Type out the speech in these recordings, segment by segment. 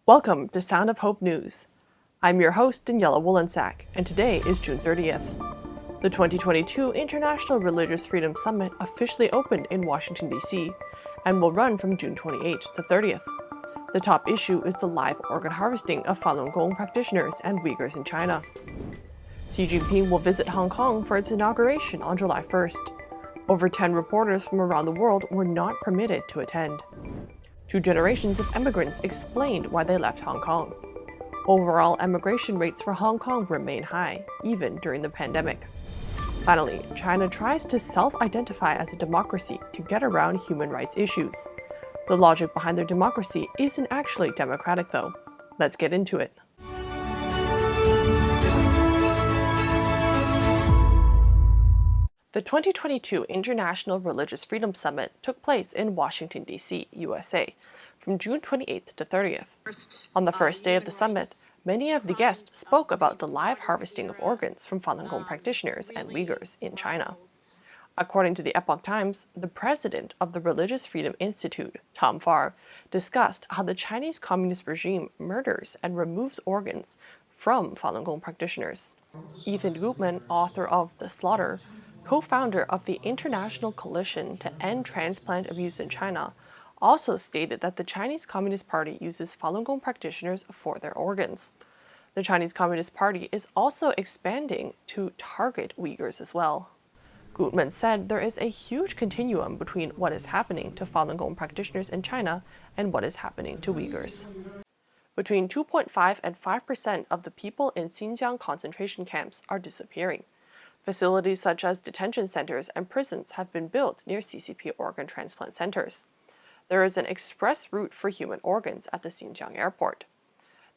Welcome to Sound of Hope News. I'm your host, Daniela Wolensack, and today is June 30th. The 2022 International Religious Freedom Summit officially opened in Washington, D.C., and will run from June 28th to 30th. The top issue is the live organ harvesting of Falun Gong practitioners and Uyghurs in China. Xi Jinping will visit Hong Kong for its inauguration on July 1st. Over 10 reporters from around the world were not permitted to attend. 2 generations of emigrants explained why they left Hong Kong. Overall emigration rates for Hong Kong remain high, even during the pandemic. Finally, China tries to self-identify as a democracy to get around human rights issues. The logic behind their democracy isn't actually democratic, though. Let's get into it. The 2022 International Religious Freedom Summit took place in Washington, D.C., USA, from June 28th to 30th. On the first day of the summit, many of the guests spoke about the live harvesting of organs from Falun Gong practitioners and Uyghurs in China. According to the Epoch Times, the president of the Religious Freedom Institute, Tom Farr, discussed how the Chinese Communist regime murders and removes organs from Falun Gong practitioners. Ethan Gutmann, author of The Slaughter, co-founder of the International Coalition to End Transplant Abuse in China, also stated that the Chinese Communist Party uses Falun Gong practitioners for their organs. The Chinese Communist Party is also expanding to target Uyghurs as well. Gutmann said there is a huge continuum between what is happening to Falun Gong practitioners in China and what is happening to Uyghurs. Between 2.5 and 5% of the people in Xinjiang concentration camps are disappearing. Facilities such as detention centers and prisons have been built near CCP organ transplant centers. There is an express route for human organs at the Xinjiang airport.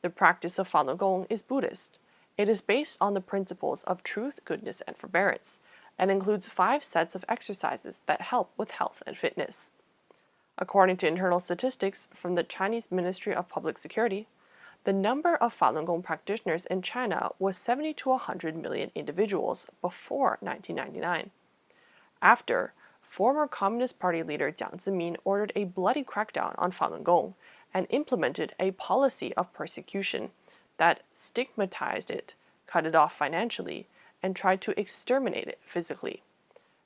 The practice of Falun Gong is Buddhist. It is based on the principles of truth, goodness, and forbearance, and includes 5 sets of exercises that help with health and fitness. According to internal statistics from the Chinese Ministry of Public Security, the number of Falun Gong practitioners in China was 70 to 100 million individuals before 1999. After, former Communist Party leader Jiang Zemin ordered a bloody crackdown on Falun Gong and implemented a policy of persecution that stigmatized it, cut it off financially, and tried to exterminate it physically.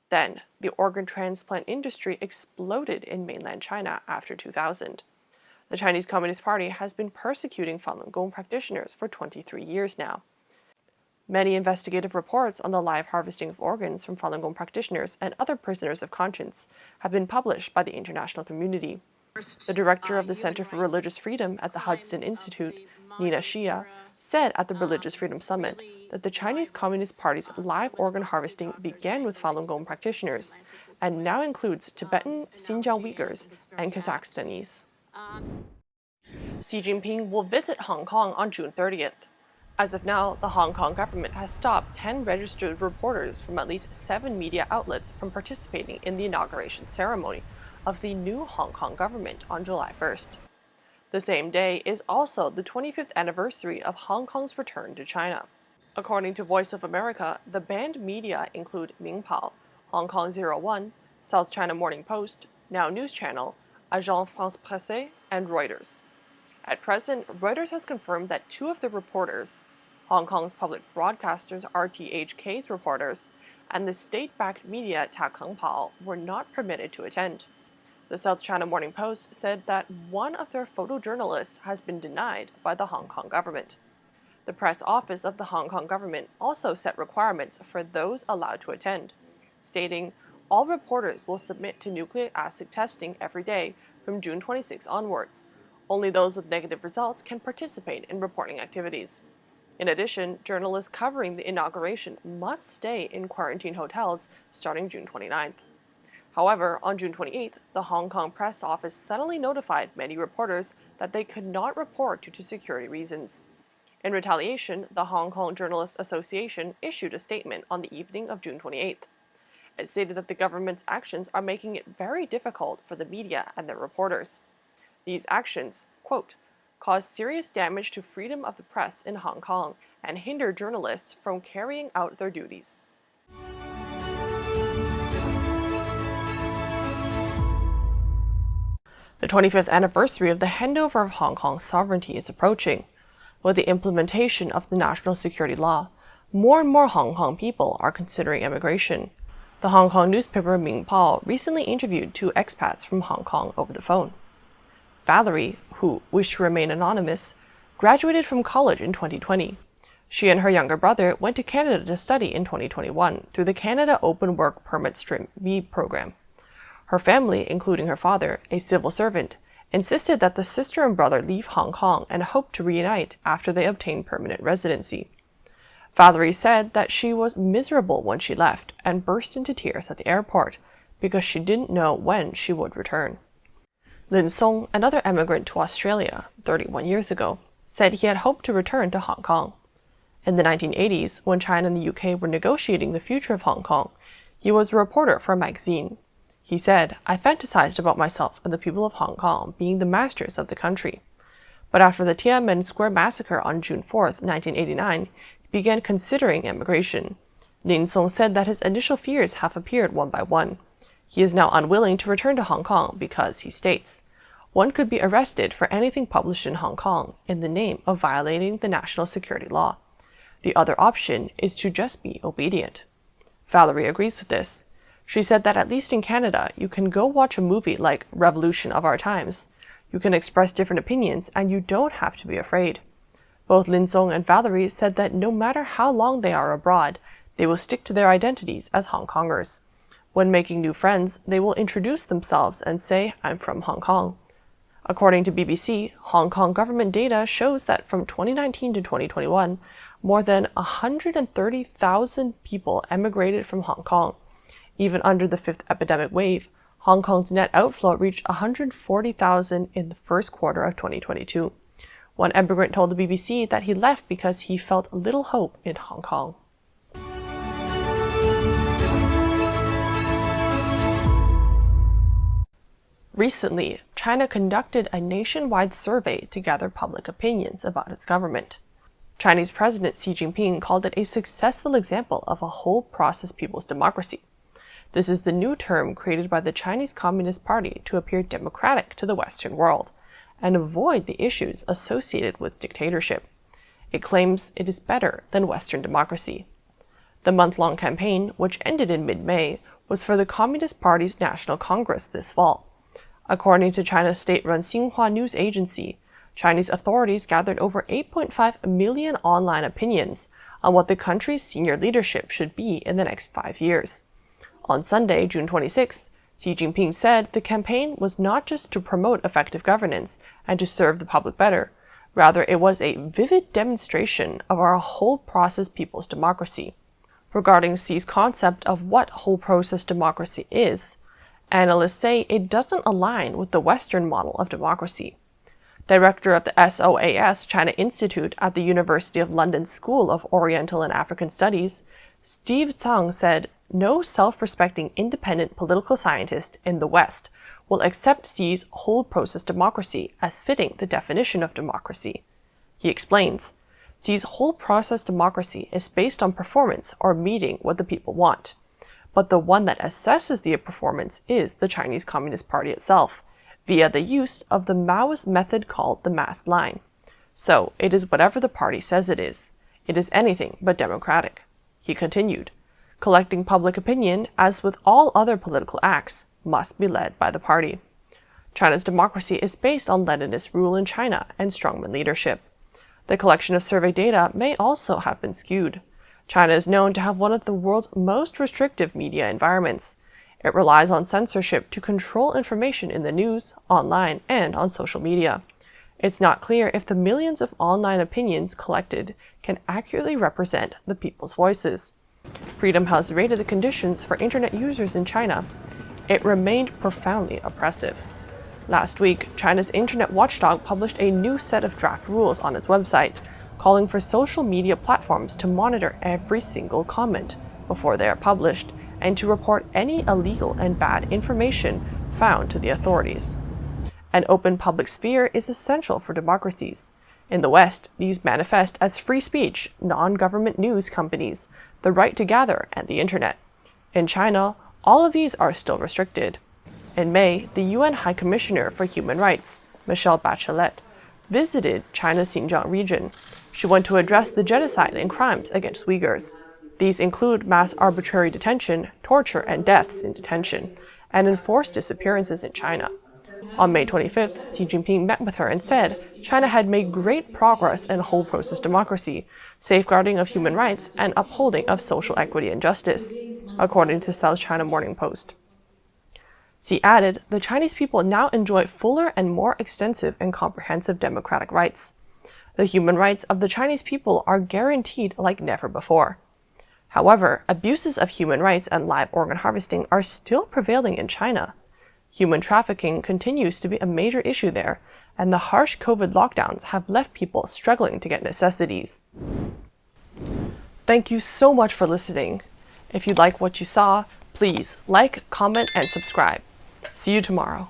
Then, the organ transplant industry exploded in mainland China after 2000. The Chinese Communist Party has been persecuting Falun Gong practitioners for 23 years now. Many investigative reports on the live harvesting of organs from Falun Gong practitioners and other prisoners of conscience have been published by the international community. The director of the Center for Religious Freedom at the Hudson Institute, Nina Shia, said at the Religious Freedom Summit that the Chinese Communist Party's live organ harvesting began with Falun Gong practitioners and now includes Tibetan, Xinjiang Uyghurs, and Kazakhstanese. Xi Jinping will visit Hong Kong on June 30th. As of now, the Hong Kong government has stopped 10 registered reporters from at least 7 media outlets from participating in the inauguration ceremony of the new Hong Kong government on July 1st. The same day is also the 25th anniversary of Hong Kong's return to China. According to Voice of America, the banned media include Mingpao, Hong Kong 01, South China Morning Post, Now News Channel, Agence France-Presse, and Reuters. At present, Reuters has confirmed that 2 of the reporters, Hong Kong's public broadcasters RTHK's reporters, and the state-backed media Ta Keng Pao were not permitted to attend. The South China Morning Post said that one of their photojournalists has been denied by the Hong Kong government. The press office of the Hong Kong government also set requirements for those allowed to attend, stating, all reporters will submit to nucleic acid testing every day from June 26 onwards. Only those with negative results can participate in reporting activities. In addition, journalists covering the inauguration must stay in quarantine hotels starting June 29th. However, on June 28th, the Hong Kong press office suddenly notified many reporters that they could not report due to security reasons. In retaliation, the Hong Kong Journalists Association issued a statement on the evening of June 28th. It stated that the government's actions are making it very difficult for the media and their reporters. These actions, quote, cause serious damage to freedom of the press in Hong Kong and hinder journalists from carrying out their duties. The 25th anniversary of the handover of Hong Kong's sovereignty is approaching. With the implementation of the national security law, more and more Hong Kong people are considering emigration. The Hong Kong newspaper Mingpao recently interviewed two expats from Hong Kong over the phone. Valerie, who wished to remain anonymous, graduated from college in 2020. She and her younger brother went to Canada to study in 2021 through the Canada Open Work Permit Stream V program. Her family, including her father, a civil servant, insisted that the sister and brother leave Hong Kong and hoped to reunite after they obtained permanent residency. Valerie said that she was miserable when she left and burst into tears at the airport because she didn't know when she would return. Lin Song, another emigrant to Australia 31 years ago, said he had hoped to return to Hong Kong. In the 1980s, when China and the UK were negotiating the future of Hong Kong, he was a reporter for a magazine. He said, "I fantasized about myself and the people of Hong Kong being the masters of the country." But after the Tiananmen Square massacre on June 4, 1989, he began considering emigration. Lin Song said that his initial fears have appeared one by one. He is now unwilling to return to Hong Kong because, he states, one could be arrested for anything published in Hong Kong in the name of violating the national security law. The other option is to just be obedient. Valerie agrees with this. She said that at least in Canada, you can go watch a movie like Revolution of Our Times. You can express different opinions and you don't have to be afraid. Both Lin Song and Valerie said that no matter how long they are abroad, they will stick to their identities as Hong Kongers. When making new friends, they will introduce themselves and say, "I'm from Hong Kong." According to BBC, Hong Kong government data shows that from 2019 to 2021, more than 130,000 people emigrated from Hong Kong. Even under the fifth epidemic wave, Hong Kong's net outflow reached 140,000 in the first quarter of 2022. One emigrant told the BBC that he left because he felt little hope in Hong Kong. Recently, China conducted a nationwide survey to gather public opinions about its government. Chinese President Xi Jinping called it a successful example of a whole process people's democracy. This is the new term created by the Chinese Communist Party to appear democratic to the Western world and avoid the issues associated with dictatorship. It claims it is better than Western democracy. The month-long campaign, which ended in mid-May, was for the Communist Party's National Congress this fall. According to China's state-run Xinhua news agency, Chinese authorities gathered over 8.5 million online opinions on what the country's senior leadership should be in the next 5 years. On Sunday, June 26, Xi Jinping said the campaign was not just to promote effective governance and to serve the public better. Rather, it was a vivid demonstration of our whole process people's democracy. Regarding Xi's concept of what whole process democracy is, analysts say it doesn't align with the Western model of democracy. Director of the SOAS China Institute at the University of London School of Oriental and African Studies, Steve Tsang said, "No self-respecting independent political scientist in the West will accept Xi's whole process democracy as fitting the definition of democracy." He explains, Xi's whole process democracy is based on performance or meeting what the people want. But the one that assesses the performance is the Chinese Communist Party itself, via the use of the Maoist method called the mask line. So it is whatever the party says it is. It is anything but democratic. He continued, collecting public opinion, as with all other political acts, must be led by the party. China's democracy is based on Leninist rule in China and strongman leadership. The collection of survey data may also have been skewed. China is known to have one of the world's most restrictive media environments. It relies on censorship to control information in the news, online, and on social media. It's not clear if the millions of online opinions collected can accurately represent the people's voices. Freedom House rated the conditions for internet users in China. It remained profoundly oppressive. Last week, China's internet watchdog published a new set of draft rules on its website, calling for social media platforms to monitor every single comment before they are published and to report any illegal and bad information found to the authorities. An open public sphere is essential for democracies. In the West, these manifest as free speech, non-government news companies, the right to gather, and the internet. In China, all of these are still restricted. In May, the UN High Commissioner for Human Rights, Michelle Bachelet, visited China's Xinjiang region. She went to address the genocide and crimes against Uyghurs. These include mass arbitrary detention, torture, and deaths in detention, and enforced disappearances in China. On May 25th, Xi Jinping met with her and said China had made great progress in whole process democracy, safeguarding of human rights, and upholding of social equity and justice, according to South China Morning Post. Xi added, the Chinese people now enjoy fuller and more extensive and comprehensive democratic rights. The human rights of the Chinese people are guaranteed like never before. However, abuses of human rights and live organ harvesting are still prevailing in China. Human trafficking continues to be a major issue there, and the harsh COVID lockdowns have left people struggling to get necessities. Thank you so much for listening. If you like what you saw, please like, comment, and subscribe. See you tomorrow.